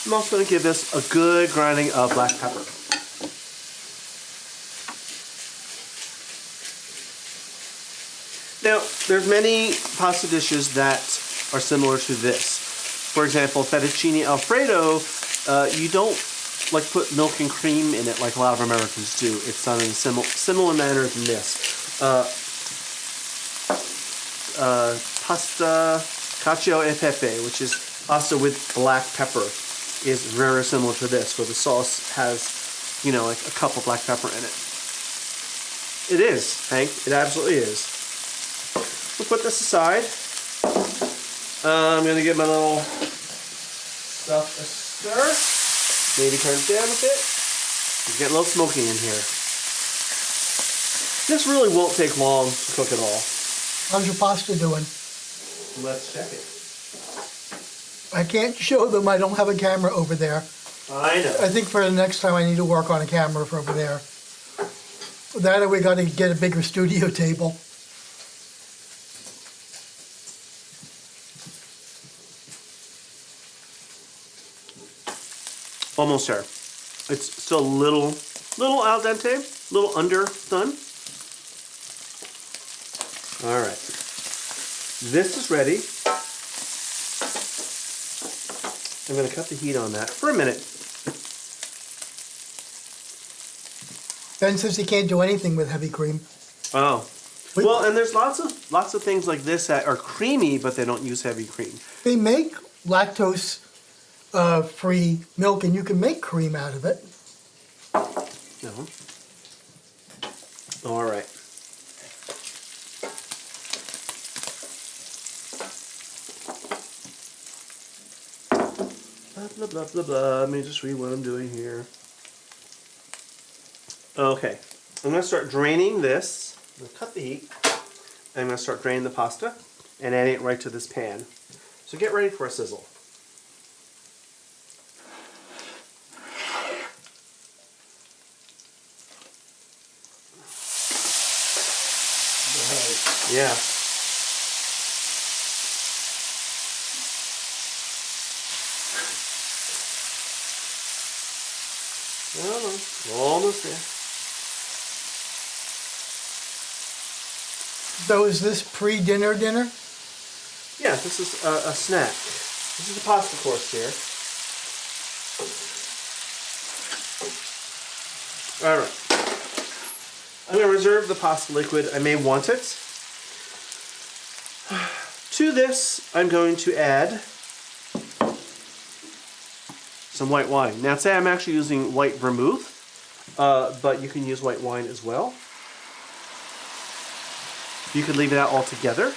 I'm also going to give this a good grinding of black pepper. Now, there's many pasta dishes that are similar to this. For example, fettuccine alfredo, you don't like put milk and cream in it like a lot of Americans do. It's done in a similar manner than this. Pasta cacio e pepe, which is pasta with black pepper, is very similar to this, where the sauce has, you know, like a cup of black pepper in it. It is, Hank. It absolutely is. We'll put this aside. I'm going to give my little stuff a stir. Maybe turn it down a bit. It's getting a little smoky in here. This really won't take long to cook at all. How's your pasta doing? Let's check it. I can't show them. I don't have a camera over there. I know. I think for the next time I need to work on a camera for over there. That or we got to get a bigger studio table. Almost there. It's still a little al dente, a little underdone. All right. This is ready. I'm going to cut the heat on that for a minute. Ben says he can't do anything with heavy cream. Oh. Well, and there's lots of things like this that are creamy, but they don't use heavy cream. They make lactose free milk, and you can make cream out of it. No. All right. Blah, blah, blah, blah. Let me just read what I'm doing here. Okay. I'm going to start draining this. I'm going to cut the heat. I'm going to start draining the pasta and adding it right to this pan. So get ready for a sizzle. Yeah. Almost there. So is this pre-dinner dinner? Yeah, this is a snack. This is a pasta course here. All right. I'm going to reserve the pasta liquid. I may want it. To this, I'm going to add some white wine. Now today I'm actually using white vermouth, but you can use white wine as well. You could leave it out altogether.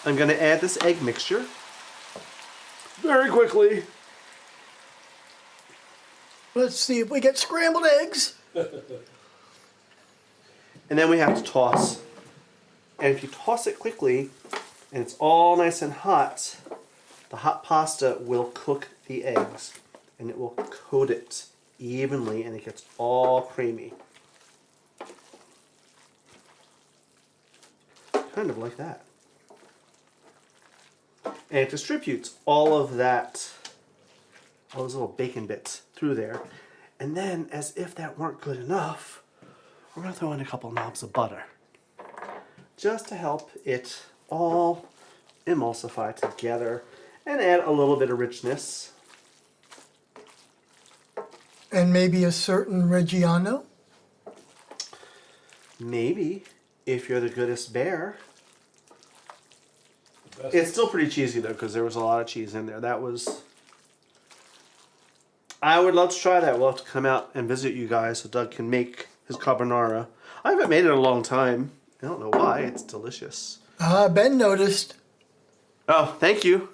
I'm going to add this egg mixture very quickly. Let's see if we get scrambled eggs. And then we have to toss. And if you toss it quickly, and it's all nice and hot, the hot pasta will cook the eggs. And it will coat it evenly, and it gets all creamy. Kind of like that. And it distributes all of that, all those little bacon bits through there. And then, as if that weren't good enough, we're going to throw in a couple knobs of butter. Just to help it all emulsify together and add a little bit of richness. And maybe a certain Reggiano? Maybe, if you're the goodest bear. It's still pretty cheesy though, because there was a lot of cheese in there. That was... I would love to try that. We'll have to come out and visit you guys so Doug can make his carbonara. I haven't made it in a long time. I don't know why. It's delicious. Ben noticed. Oh, thank you.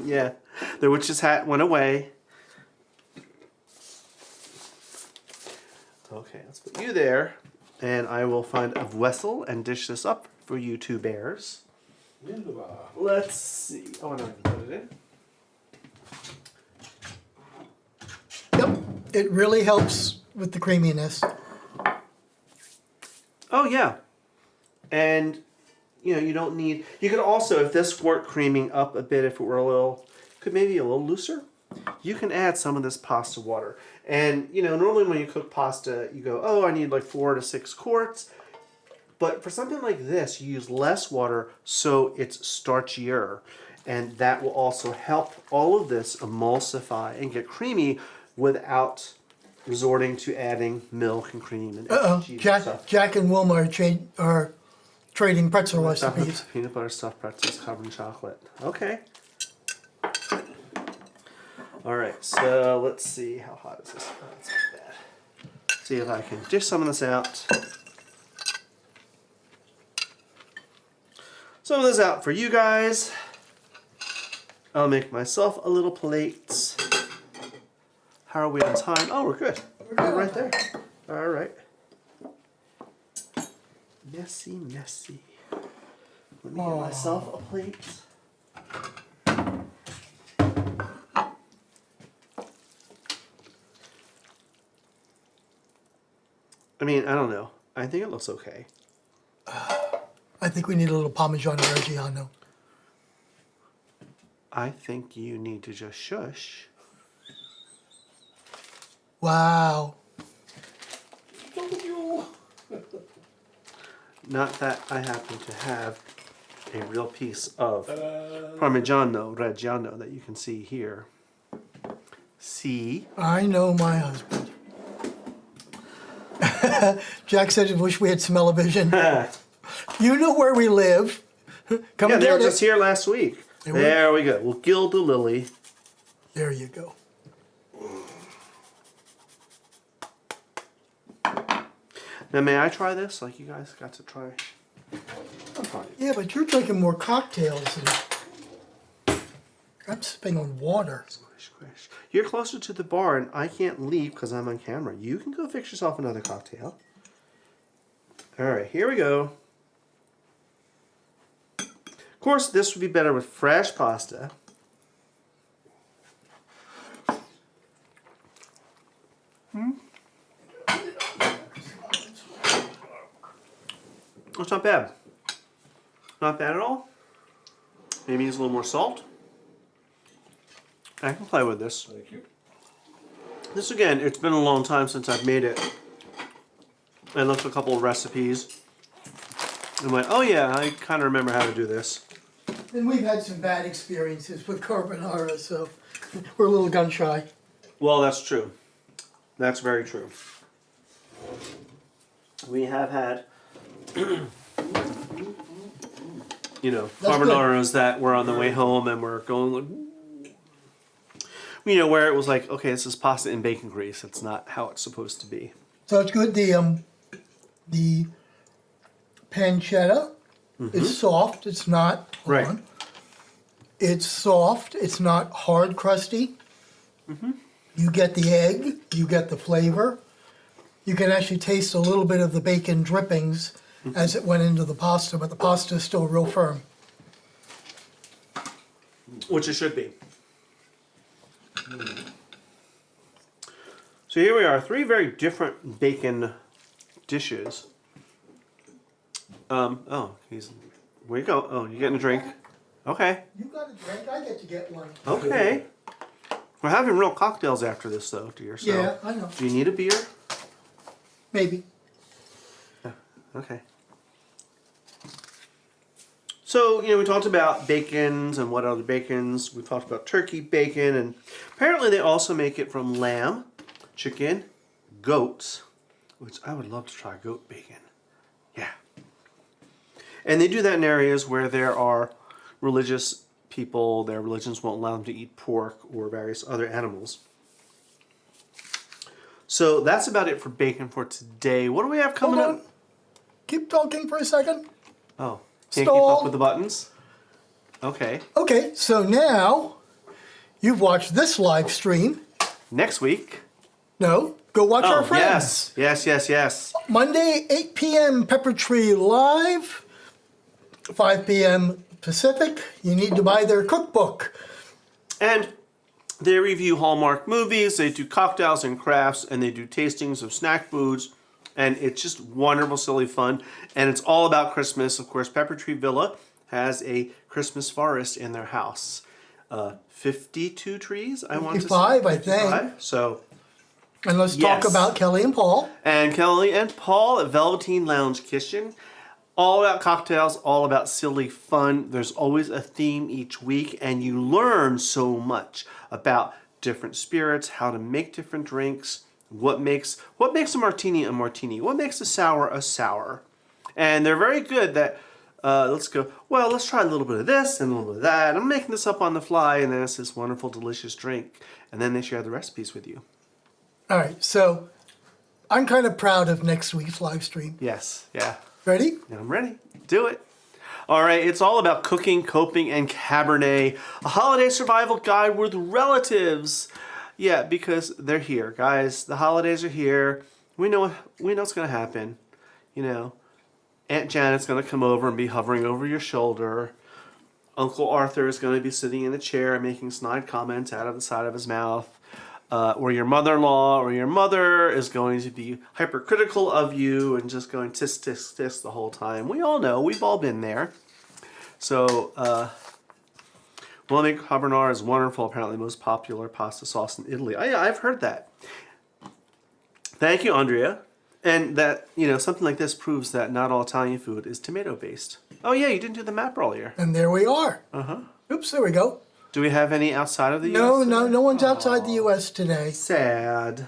Yeah. The witch's hat went away. Okay, let's put you there. And I will find a vessel and dish this up for you two bears. Wunderbar. Let's see. Oh, no, I can put it in. Yep, it really helps with the creaminess. Oh, yeah. And, you know, you don't need... You could also, if this weren't creaming up a bit, if it were a little... Could maybe a little looser, you can add some of this pasta water. And, you know, normally when you cook pasta, you go, oh, I need like 4 to 6 quarts. But for something like this, you use less water so it's starchier. And that will also help all of this emulsify and get creamy without resorting to adding milk and cream and cheese and stuff. Jack and Wilma are trading pretzel recipes. Peanut butter stuffed pretzels covered in chocolate. Okay. All right, so let's see. How hot is this? Oh, that's not bad. See if I can dish some of this out. Some of this out for you guys. I'll make myself a little plate. How are we on time? Oh, we're good. We're right there. All right. Messy, messy. Let me get myself a plate. I mean, I don't know. I think it looks okay. I think we need a little Parmigiano Reggiano. I think you need to just shush. Wow. Not that I happen to have a real piece of Parmigiano Reggiano that you can see here. See? I know my husband. Jack said he wish we had smell-o-vision. You know where we live. Come Yeah, and they were get just it. here last week. There we go. We'll gild the lily. There you go. Now, may I try this? Like you guys got to try. I'm fine. Yeah, but you're drinking more cocktails than I'm sipping on water. Squish, squish. You're closer to the bar, and I can't leave because I'm on camera. You can go fix yourself another cocktail. All right, here we go. Of course, this would be better with fresh pasta. It's not bad. Not bad at all. Maybe needs a little more salt. I can play with this. Thank you. This again, it's been a long time since I've made it. I looked at a couple of recipes and went, oh yeah, I kind of remember how to do this. And we've had some bad experiences with carbonara, so we're a little gun shy. Well, that's true. That's very true. We have had, you know, That's carbonaras that were on the way home and we're going like, you know, where it was like, okay, this is pasta and bacon grease. It's not how it's supposed to be. So it's good. The pancetta is soft. It's not Right. hard. It's soft. It's not hard crusty. You get the egg. You get the flavor. You can actually taste a little bit of the bacon drippings as it went into the pasta, but the pasta is still real firm. Which it should be. So here we are, 3 very different bacon dishes. Oh, where you go? Oh, you getting a drink? Okay. You got a drink. I get to get one. Okay. We're having real cocktails after this, though, dear. So, Yeah, I know. do you need a beer? Maybe. Okay. So, we talked about bacons and what other bacons. We talked about turkey bacon, and apparently they also make it from lamb, chicken, goats, which I would love to try goat bacon. Yeah. And they do that in areas where there are religious people, their religions won't allow them to eat pork or various other animals. So that's about it for bacon for today. What do we have coming Hold on. up? Keep talking for a second. Oh, can't keep Stall. up with the buttons? Okay. Okay, so now you've watched this live stream. Next week. No, go watch our friends. Yes. Monday, 8 p.m. Pepper Tree Live, 5 p.m. Pacific. You need to buy their cookbook. And they review Hallmark movies, they do cocktails and crafts, and they do tastings of snack foods. And it's just wonderful, silly fun. And it's all about Christmas. Of course, Pepper Tree Villa has a Christmas forest in their house. 52 trees, I want to say. 55, I think. 55. So, And let's Yes. talk about Kelly and Paul. and Kelly and Paul at Velveteen Lounge Kitchen. All about cocktails, all about silly fun. There's always a theme each week, and you learn so much about different spirits, how to make different drinks, what makes a martini, what makes a sour. And they're very good that, let's try a little bit of this and a little bit of that. I'm making this up on the fly, and then it's this wonderful, delicious drink. And then they share the recipes with you. All right, so I'm kind of proud of next week's live stream. Yes, yeah. Ready? I'm ready. Do it. All right, it's all about cooking, coping, and Cabernet. A holiday survival guide with relatives. Yeah, because they're here, guys. The holidays are here. We know what's going to happen. Aunt Janet's going to come over and be hovering over your shoulder. Uncle Arthur is going to be sitting in a chair and making snide comments out of the side of his mouth. Or your mother-in-law or your mother is going to be hypercritical of you and just going tisk, tisk, tisk the whole time. We all know. We've all been there. So, Bologna carbonara is wonderful. Apparently the most popular pasta sauce in Italy. I've heard that. Thank you, Andrea. And that, something like this proves that not all Italian food is tomato-based. Oh, yeah, you didn't do the map earlier. And there we are. Uh-huh. Oops, there we go. Do we have any outside of the No, U.S.? no one's outside the U.S. today. Sad.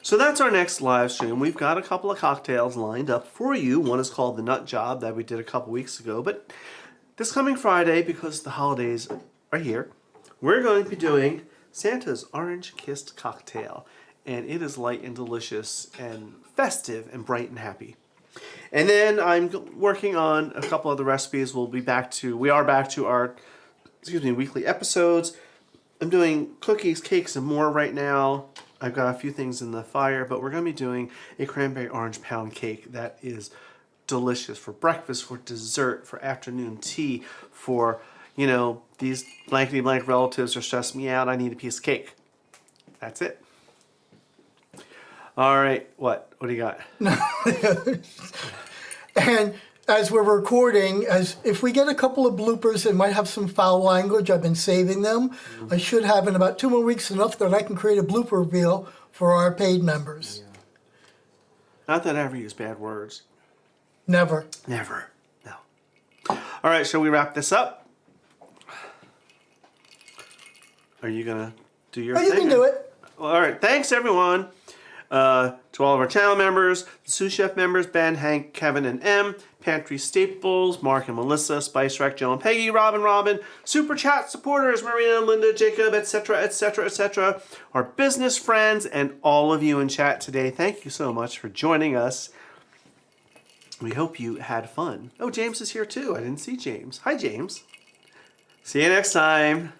So that's our next live stream. We've got a couple of cocktails lined up for you. One is called the Nut Job that we did a couple weeks ago. But this coming Friday, because the holidays are here, we're going to be doing Santa's Orange Kissed Cocktail. And it is light and delicious and festive and bright and happy. And then I'm working on a couple other recipes. We are back to our, weekly episodes. I'm doing cookies, cakes, and more right now. I've got a few things in the fire, but we're going to be doing a cranberry orange pound cake that is delicious for breakfast, for dessert, for afternoon tea, for, these blankety blank relatives are stressing me out. I need a piece of cake. That's it. All right, what do you got? And as we're recording, if we get a couple of bloopers that might have some foul language, I've been saving them. I should have in about 2 more weeks enough that I can create a blooper reel for our paid members. Yeah. Not that I ever use bad words. Never. Never. No. All right, shall we wrap this up? Are you going to do your thing? You can do it. All right, thanks everyone. To all of our channel members, the sous chef members, Ben, Hank, Kevin, and M, Pantry Staples, Mark and Melissa, Spice Rack, Joe and Peggy, Robin, Super Chat supporters, Marina, Linda, Jacob, etc., etc., etc., our business friends, and all of you in chat today. Thank you so much for joining us. We hope you had fun. Oh, James is here too. I didn't see James. Hi, James. See you next time.